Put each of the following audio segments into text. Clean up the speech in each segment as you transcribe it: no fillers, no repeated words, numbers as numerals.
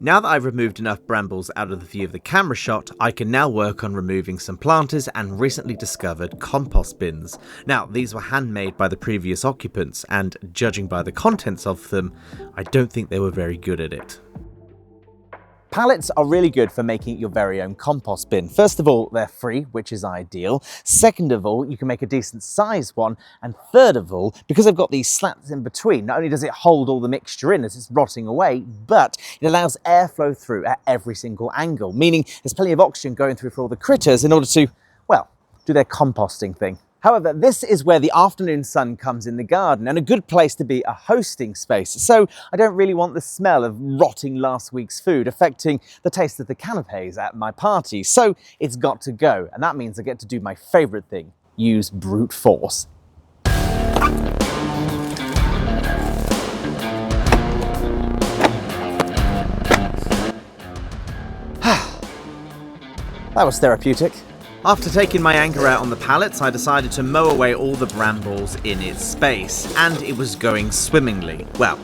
Now that I've removed enough brambles out of the view of the camera shot, I can now work on removing some planters and recently discovered compost bins. Now, these were handmade by the previous occupants, and judging by the contents of them, I don't think they were very good at it. Pallets are really good for making your very own compost bin. First of all, they're free, which is ideal. Second of all, you can make a decent sized one. And third of all, because they've got these slats in between, not only does it hold all the mixture in as it's rotting away, but it allows airflow through at every single angle, meaning there's plenty of oxygen going through for all the critters in order to, well, do their composting thing. However, this is where the afternoon sun comes in the garden, and a good place to be a hosting space. So I don't really want the smell of rotting last week's food affecting the taste of the canapes at my party. So it's got to go, and that means I get to do my favorite thing, use brute force. That was therapeutic. After taking my anger out on the pallets, I decided to mow away all the brambles in its space, and it was going swimmingly. Well,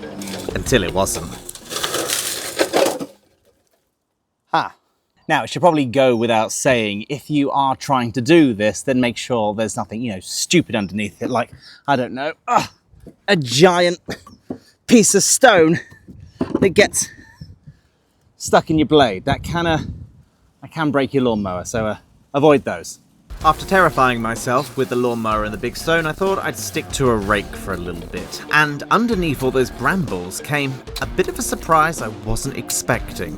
until it wasn't. Now, it should probably go without saying, if you are trying to do this, then make sure there's nothing, stupid underneath it, like, I don't know, a giant piece of stone that gets stuck in your blade. That can break your lawnmower, so avoid those. After terrifying myself with the lawnmower and the big stone, I thought I'd stick to a rake for a little bit. And underneath all those brambles came a bit of a surprise I wasn't expecting.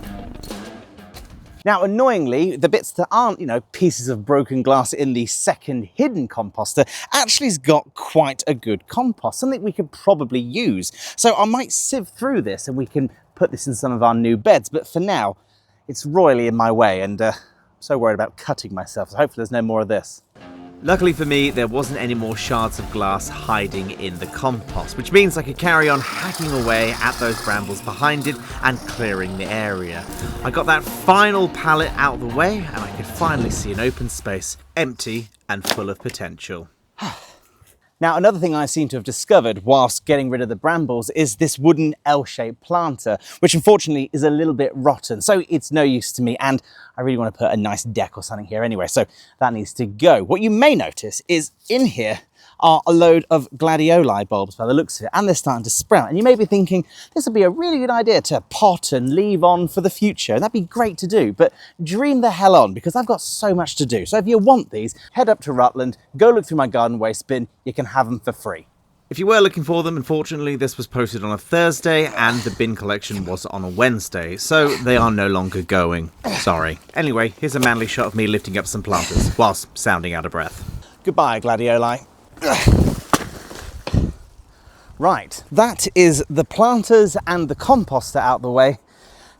Now, annoyingly, the bits that aren't, pieces of broken glass in the second hidden composter actually has got quite a good compost, something we could probably use. So I might sieve through this and we can put this in some of our new beds. But for now, it's royally in my way, and so worried about cutting myself, so hopefully there's no more of this. Luckily for me, there wasn't any more shards of glass hiding in the compost, which means I could carry on hacking away at those brambles behind it and clearing the area. I got that final pallet out of the way, and I could finally see an open space, empty and full of potential. Now, another thing I seem to have discovered whilst getting rid of the brambles is this wooden L-shaped planter, which unfortunately is a little bit rotten, so it's no use to me, and I really want to put a nice deck or something here anyway, so that needs to go. What you may notice is in here are a load of gladioli bulbs by the looks of it, and they're starting to sprout. And you may be thinking, this would be a really good idea to pot and leave on for the future, and that'd be great to do, but dream the hell on, because I've got so much to do. So if you want these, head up to Rutland, go look through my garden waste bin, you can have them for free. If you were looking for them, unfortunately this was posted on a Thursday and the bin collection was on a Wednesday, so they are no longer going. Sorry. Anyway, here's a manly shot of me lifting up some planters whilst sounding out of breath. Goodbye, gladioli. Right, that is the planters and the composter out the way.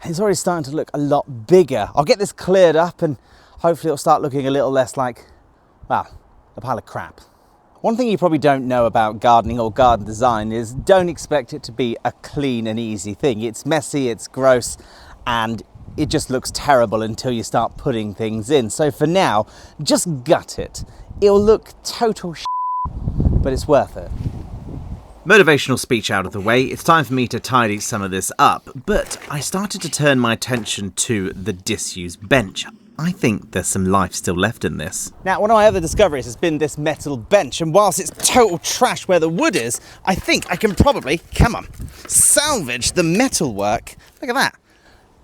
It's already starting to look a lot bigger. I'll get this cleared up and hopefully it'll start looking a little less like, well, a pile of crap. One thing you probably don't know about gardening or garden design is don't expect it to be a clean and easy thing. It's messy, it's gross, and it just looks terrible until you start putting things in. So for now, just gut it. It'll look total shit, but it's worth it. Motivational speech out of the way, it's time for me to tidy some of this up, but I started to turn my attention to the disused bench. I think there's some life still left in this. Now, one of my other discoveries has been this metal bench, and whilst it's total trash where the wood is, I think I can probably, salvage the metalwork. Look at that.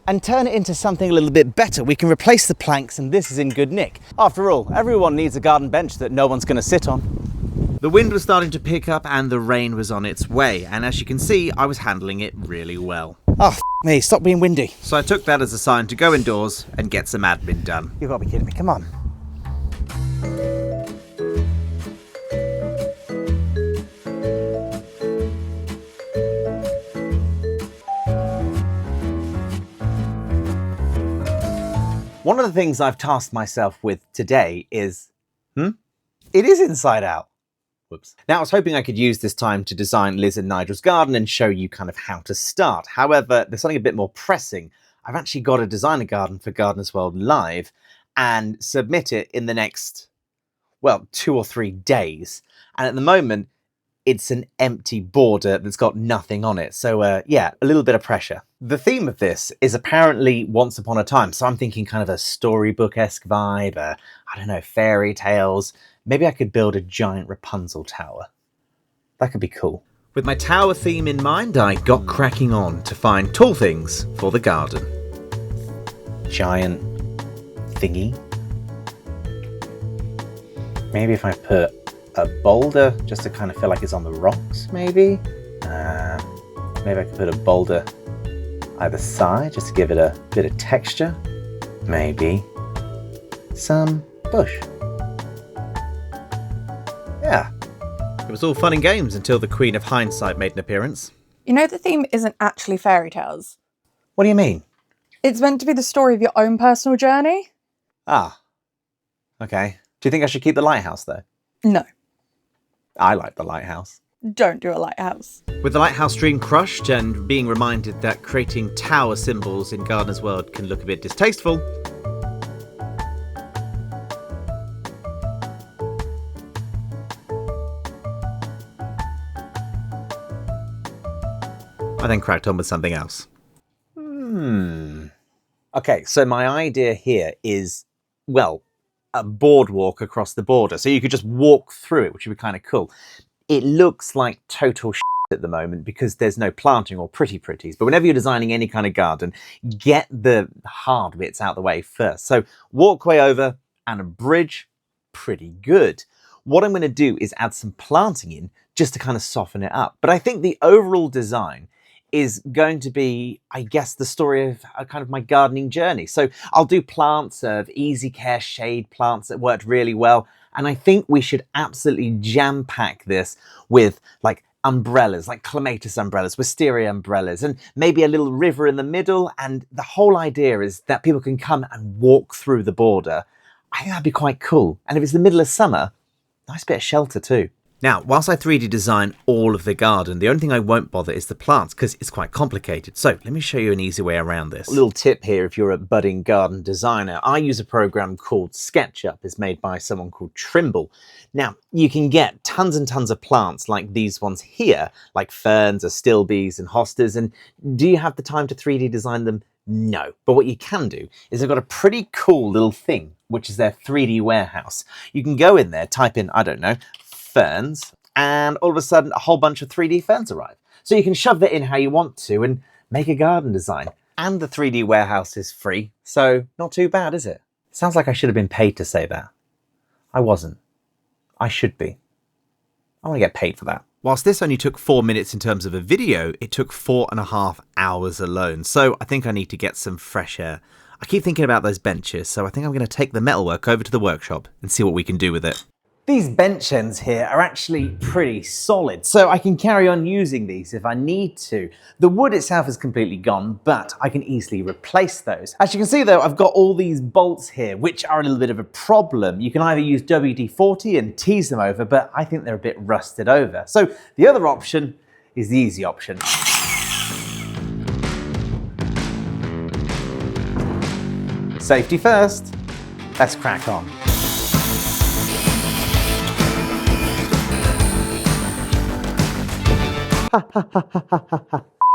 And turn it into something a little bit better. We can replace the planks, and this is in good nick. After all, everyone needs a garden bench that no one's going to sit on. The wind was starting to pick up and the rain was on its way, and as you can see, I was handling it really well. Oh, me, stop being windy. So I took that as a sign to go indoors and get some admin done. You've got to be kidding me, come on. One of the things I've tasked myself with today is, it is inside out. Whoops. Now, I was hoping I could use this time to design Liz and Nigel's garden and show you kind of how to start. However, there's something a bit more pressing. I've actually got to design a garden for Gardeners World Live and submit it in the next, well, 2 or 3 days. And at the moment, it's an empty border that's got nothing on it. So yeah, a little bit of pressure. The theme of this is apparently once upon a time. So I'm thinking kind of a storybook-esque vibe, I don't know, fairy tales. Maybe I could build a giant Rapunzel tower. That could be cool. With my tower theme in mind, I got cracking on to find tall things for the garden. Giant thingy. Maybe if I put a boulder just to kind of feel like it's on the rocks, maybe? Maybe I could put a boulder either side just to give it a bit of texture. Maybe some bush. Yeah. It was all fun and games until the Queen of Hindsight made an appearance. You know the theme isn't actually fairy tales. What do you mean? It's meant to be the story of your own personal journey. Ah. Okay. Do you think I should keep the lighthouse though? No, I like the lighthouse. don't do a lighthouse. With the lighthouse dream crushed and being reminded that creating tower symbols in Gardener's World can look a bit distasteful, I then cracked on with something else. Okay, so my idea here is, well, a boardwalk across the border. So you could just walk through it, which would be kind of cool. It looks like total shit at the moment because there's no planting or pretties. But whenever you're designing any kind of garden, get the hard bits out the way first. So walkway over and a bridge, pretty good. What I'm going to do is add some planting in just to kind of soften it up. But I think the overall design is going to be, I guess, the story of kind of my gardening journey. So I'll do plants of easy care shade plants that worked really well. And I think we should absolutely jam pack this with like umbrellas, like clematis umbrellas, wisteria umbrellas, and maybe a little river in the middle. And the whole idea is that people can come and walk through the border. I think that'd be quite cool. And if it's the middle of summer, nice bit of shelter too. Now, whilst I 3D design all of the garden, the only thing I won't bother is the plants because it's quite complicated. So let me show you an easy way around this. A little tip here if you're a budding garden designer. I use a program called SketchUp. It's made by someone called Trimble. Now, you can get tons and tons of plants like these ones here, like ferns, astilbes and hostas. And do you have the time to 3D design them? No. But what you can do is they've got a pretty cool little thing, which is their 3D warehouse. You can go in there, type in, I don't know, ferns, and all of a sudden a whole bunch of 3D ferns arrive. So you can shove that in how you want to and make a garden design. And the 3D warehouse is free, so not too bad, is it? Sounds like I should have been paid to say that. I wasn't. I should be. I want to get paid for that. Whilst this only took 4 minutes in terms of a video, it took 4.5 hours alone. So I think I need to get some fresh air. I keep thinking about those benches, so I think I'm going to take the metalwork over to the workshop and see what we can do with it. These bench ends here are actually pretty solid, so I can carry on using these if I need to. The wood itself is completely gone, but I can easily replace those. As you can see though, I've got all these bolts here, which are a little bit of a problem. You can either use WD-40 and tease them over, but I think they're a bit rusted over. So the other option is the easy option. Safety first. Let's crack on.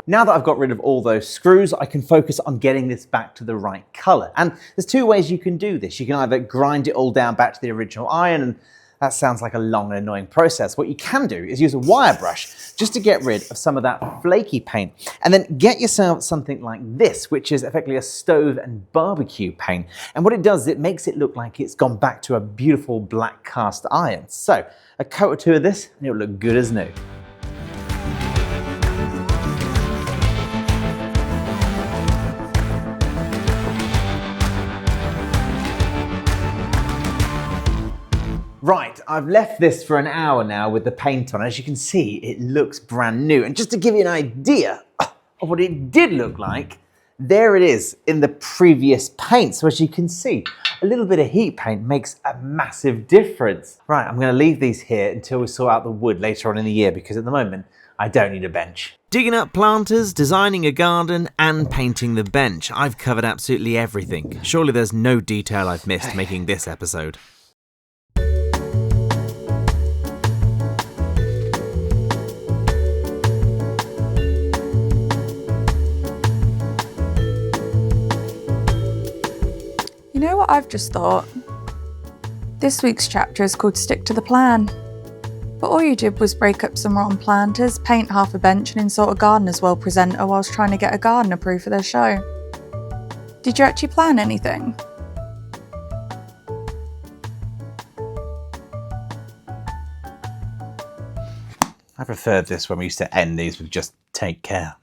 Now that I've got rid of all those screws, I can focus on getting this back to the right color. And there's two ways you can do this. You can either grind it all down back to the original iron, and that sounds like a long and annoying process. What you can do is use a wire brush just to get rid of some of that flaky paint. And then get yourself something like this, which is effectively a stove and barbecue paint. And what it does is it makes it look like it's gone back to a beautiful black cast iron. So a coat or two of this, and it'll look good as new. Right, I've left this for an hour now with the paint on. As you can see, it looks brand new. And just to give you an idea of what it did look like, there it is in the previous paint. So as you can see, a little bit of heat paint makes a massive difference. Right, I'm going to leave these here until we sort out the wood later on in the year, because at the moment, I don't need a bench. Digging up planters, designing a garden, and painting the bench. I've covered absolutely everything. Surely there's no detail I've missed making this episode. I've just thought. This week's chapter is called Stick to the Plan. But all you did was break up some rotten planters, paint half a bench and insult a gardener's world presenter whilst trying to get a garden approved for their show. Did you actually plan anything? I preferred this when we used to end these with just take care.